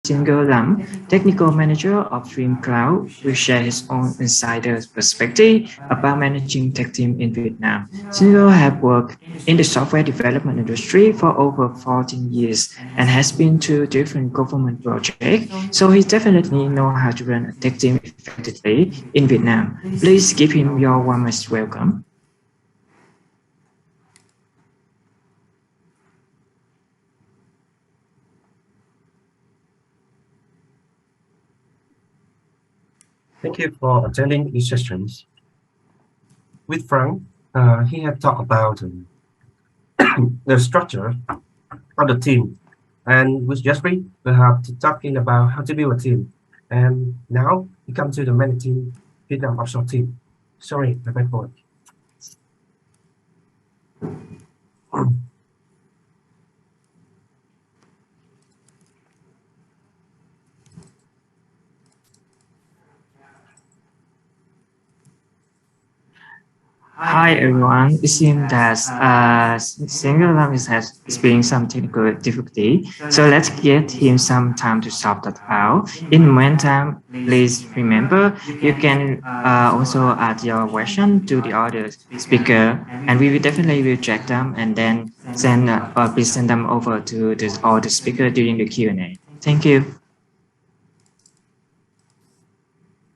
Single Lam, Technical Manager of Dream Cloud, will share his own insider perspective about managing tech team in Vietnam. Single has worked in the software development industry for over 14 years and has been to different government projects, so he definitely knows how to run a tech team effectively in Vietnam. Please give him your warmest welcome. Thank you for attending these sessions. With Frank, he had talked about the structure of the team, and with Jeffrey, we have to talking about how to build a team. And now we come to the managing Vietnam offshore team. Sorry, my bad word. Hi everyone. It seems that Single Lam has experienced some technical difficulty, so let's give him some time to sort that out. In the meantime, please remember you can also add your question to the other speaker, and we will definitely will check them and then send please send them over to the other speaker during the Q&A. Thank you.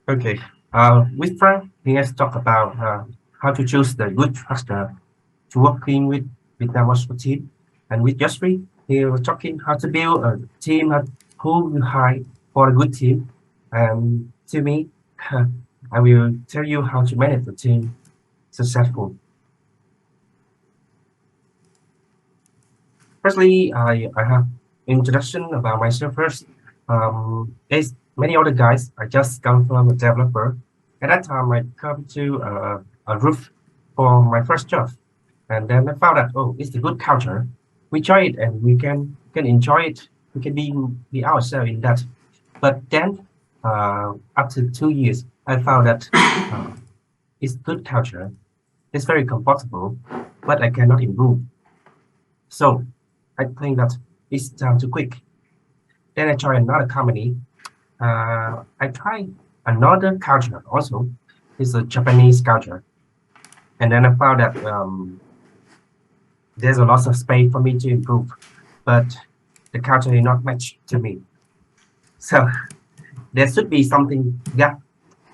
Okay. With Frank, he has talked about how to choose the good structure to working with Vietnam offshore team, and with Jeffrey, he was talking how to build a team who you hire for a good team. And to me, I will tell you how to manage the team successful. Firstly, I have introduction about myself first. As many other guys, I just come from a developer. At that time, I come to a roof for my first job, and then I found that it's a good culture. We try it, and we can enjoy it. We can be ourselves in that. But then, after 2 years, I found that it's good culture. It's very comfortable, but I cannot improve. So I think that it's time to quit. Then I joined another company. I tried another culture also. It's a Japanese culture. And then I found that there's a lot of space for me to improve, but the culture is not matched to me. So there should be something gap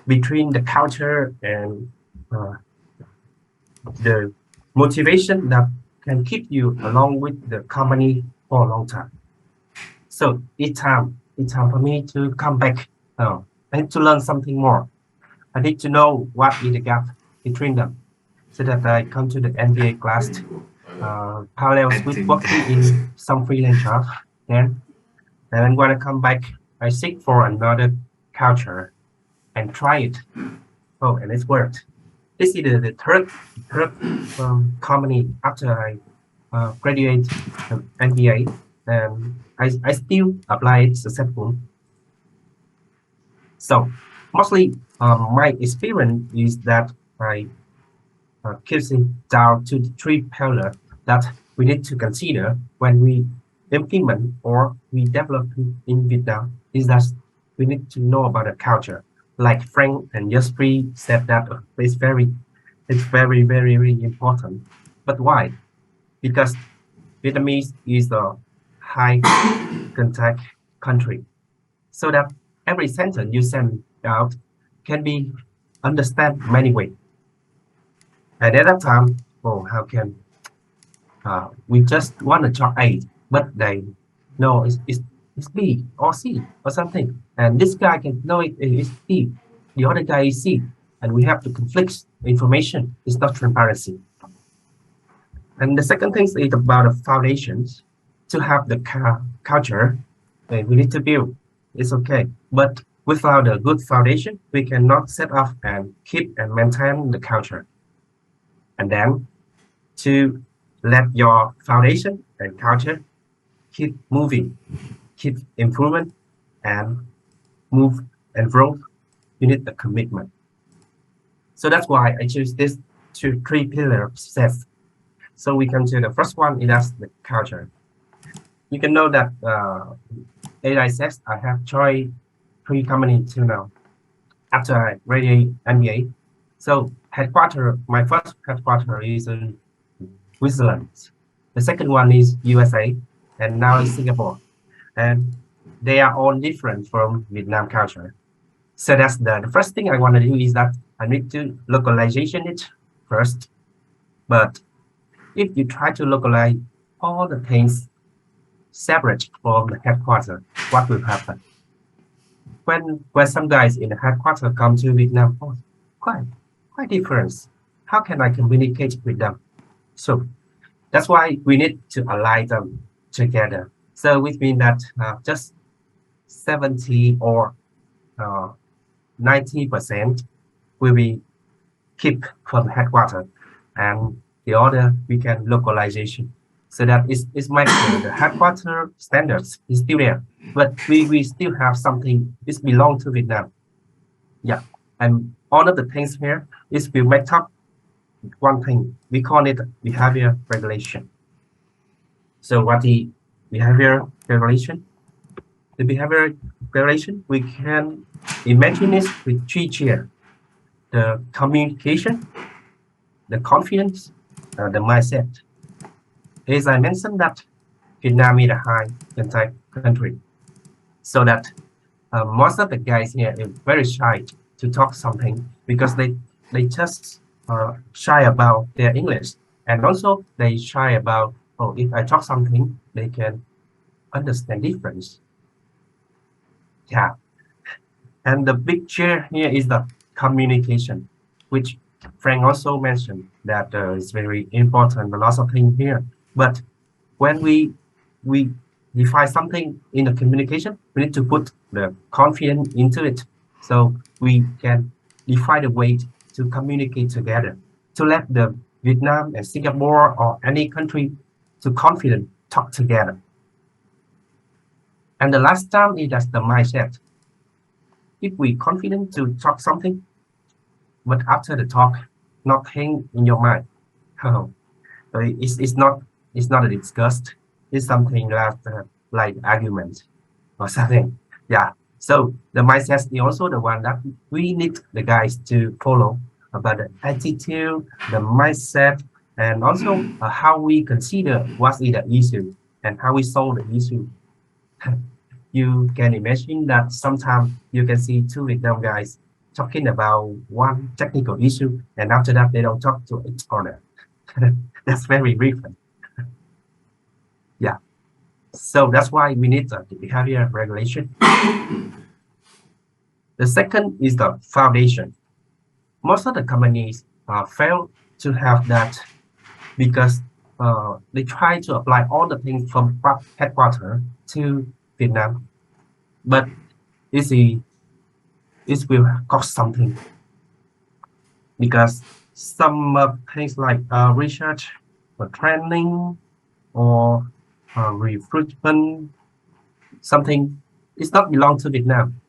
between the culture and the motivation that can keep you along with the company for a long time. So it's time for me to come back. I need to learn something more. I need to know what is the gap between them, so that I come to the MBA class parallels with working in some freelance job. Then, and when I come back, I seek for another culture and try it. Oh, and it's worked. This is the third company after I graduate MBA, and I still apply it successful. So mostly my experience is that I keeps it down to the three pillars that we need to consider when we implement or we develop in Vietnam. Is that we need to know about the culture. Like Frank and Jasper said that it's very, very, very important. But why? Because Vietnamese is a high contact country, so that every sentence you send out can be understand many ways. And at that time, how can we just want to chart A, but they know it's B or C or something, and this guy can know it is D, the other guy is C, and we have to conflict information. It's not transparency. And the second thing is about the foundations. To have the culture, we need to build. It's okay, but without a good foundation, we cannot set up and keep and maintain the culture. And then to let your foundation and culture keep moving, keep improvement, and move and grow, you need the commitment. So that's why I choose this three pillars of success. So we come to the first one, it is the culture. you can know that JDI says I have joined 3 companies till now after I graduated MBA. So my first headquarter is in Switzerland. The second one is USA, and now is Singapore. And they are all different from Vietnam culture. So that's the first thing I want to do is that I need to localization it first. But if you try to localize all the things separate from the headquarters, what will happen? When some guys in the headquarters come to Vietnam, oh, quite different. How can I communicate with them? So that's why we need to align them together. So which means that just 70 or 90% will be keep from headquarters, and the other we can localization. So that is make the headquarter standards is still there, but we still have something is belong to Vietnam. Yeah, and all of the things here is we make up one thing. We call it behavior regulation. So what the behavior regulation? The behavior regulation we can imagine it with 3 tiers: the communication, the confidence, the mindset. As I mentioned that Vietnam is a high contact country, so that most of the guys here are very shy to talk something because they just shy about their English, and also they shy about, oh, if I talk something they can understand difference. Yeah, and the big chair here is the communication, which Frank also mentioned that is very important. A lot of things here, but when we define something in the communication, we need to put the confidence into it, so we can define the way to communicate together, to let the Vietnam and Singapore or any country to confident talk together. And the last time is that's the mindset. If we confident to talk something, but after the talk, nothing in your mind, oh, it's not a disgust. It's something like argument or something. Yeah. So the mindset is also the one that we need the guys to follow about the attitude, the mindset, and also how we consider what is the issue and how we solve the issue. You can imagine that sometimes you can see 2 Vietnam guys talking about one technical issue, and after that they don't talk to each other. That's very different. Yeah. So that's why we need the behavior regulation. The second is the foundation. Most of the companies fail to have that because they try to apply all the things from headquarters to Vietnam, but it will cost something because some things like research or training or recruitment, something it's not belong to Vietnam.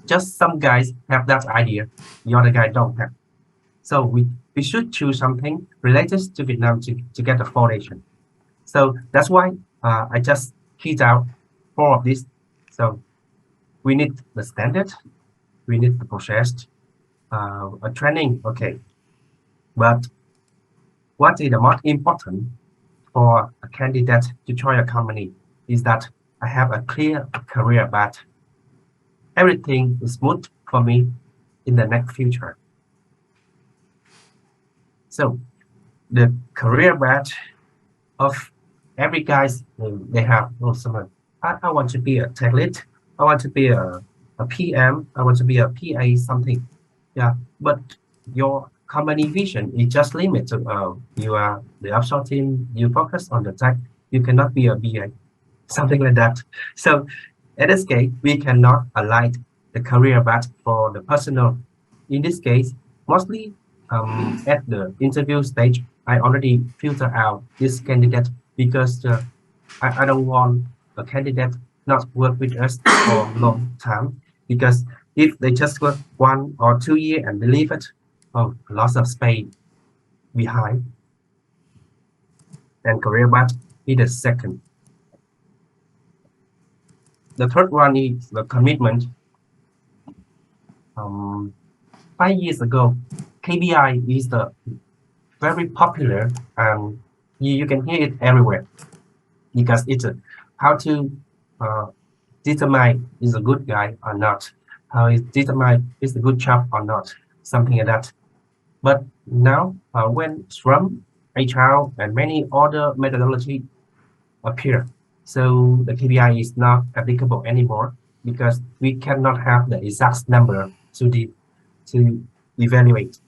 Just some guys have that idea, the other guy don't have. So we should choose something related to Vietnam to get the foundation. So that's why I just keyed out 4 of these. So we need the standard, we need the process, a training, okay. But what is the most important for a candidate to join a company is that I have a clear career path. Everything is smooth for me in the next future. So the career path of every guys, they have some. I want to be a tech lead. I want to be a PM. I want to be a PA something. Yeah, but your company vision is just limited to you are the offshore team. You focus on the tech. You cannot be a BA, something like that. So in this case, we cannot align the career path for the personal. In this case, mostly at the interview stage, I already filter out this candidate because I don't want a candidate not work with us for a long time, because if they just work 1 or 2 years and leave it, oh, lots of space behind. And career path is the second. The third one is the commitment. 5 years ago, KPI is the very popular, and you can hear it everywhere because it's how to determine is a good guy or not, how is determine is a good job or not, something like that. But now, when Scrum, HR, and many other methodology appear, so the KPI is not applicable anymore because we cannot have the exact number to evaluate.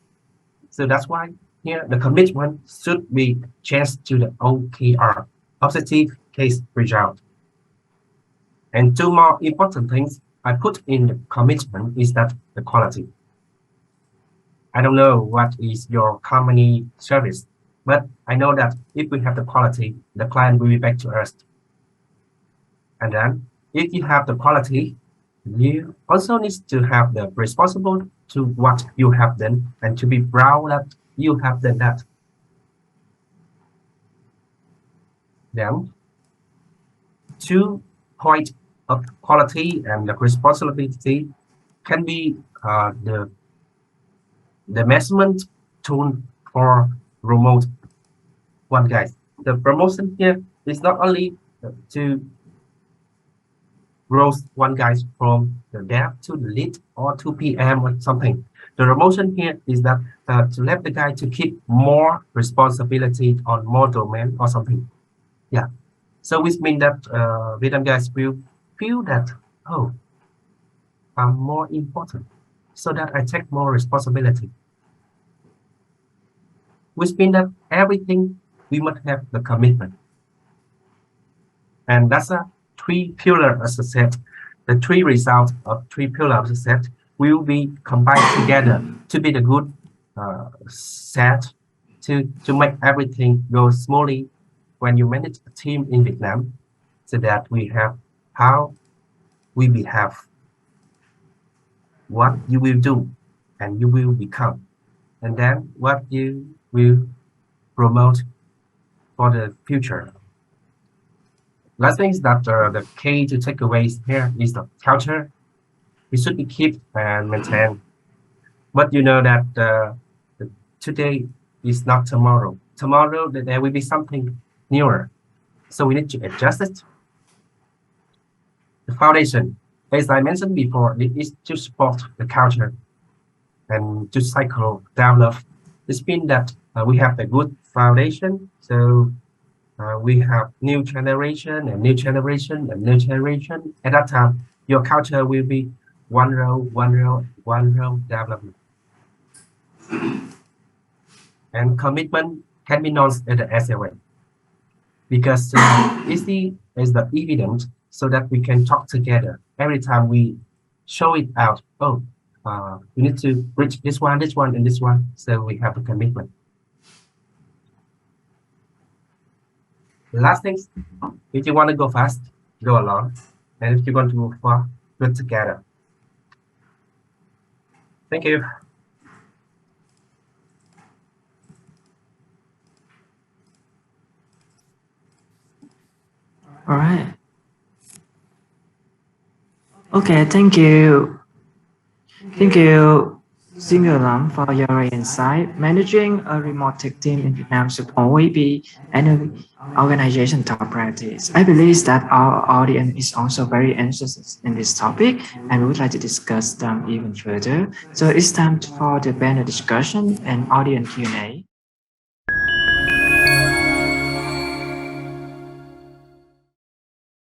So that's why here the commitment should be changed to the OKR, objective case result. And two more important things I put in the commitment is that the quality. I don't know what is your company service, but I know that if we have the quality, the client will be back to us. And then if you have the quality, you also need to have the responsible to what you have done and to be proud that you have done that. Then 2 points of quality and the responsibility can be the measurement tool for remote one guys. The promotion here is not only to grow one guys from the dev to the lead or to PM or something. The promotion here is that to let the guy to keep more responsibility on more domain or something. Yeah. So which means that Vietnam guys will feel that, oh, I'm more important, so that I take more responsibility. Which means that everything we must have the commitment. And that's a 3-pillar as I said. The 3 results of 3 pillars as I said will be combined together to be the good set to make everything go smoothly when you manage a team in Vietnam, so that we have how we behave, what you will do, and you will become, and then what you will promote for the future. Last thing is that the key to take away here is the culture. We should be keep and maintain. But you know that today is not tomorrow. Tomorrow there will be something newer. So we need to adjust it. The foundation, as I mentioned before, it is to support the culture and to cycle develop. This means that we have a good foundation. So we have new generation and new generation and new generation. At that time, your culture will be one row development. And commitment can be known as the SLA because it's the evidence so that we can talk together every time we show it out. Oh, we need to reach this one, and this one. So we have a commitment. Last thing, if you want to go fast, go along. And if you want to move far, go together. Thank you. All right. Okay, thank you. Thank you, Singulam, for your insight. Managing a remote tech team in Vietnam should always be an organization top practice. I believe that our audience is also very interested in this topic and we would like to discuss them even further. So it's time for the panel discussion and audience Q&A.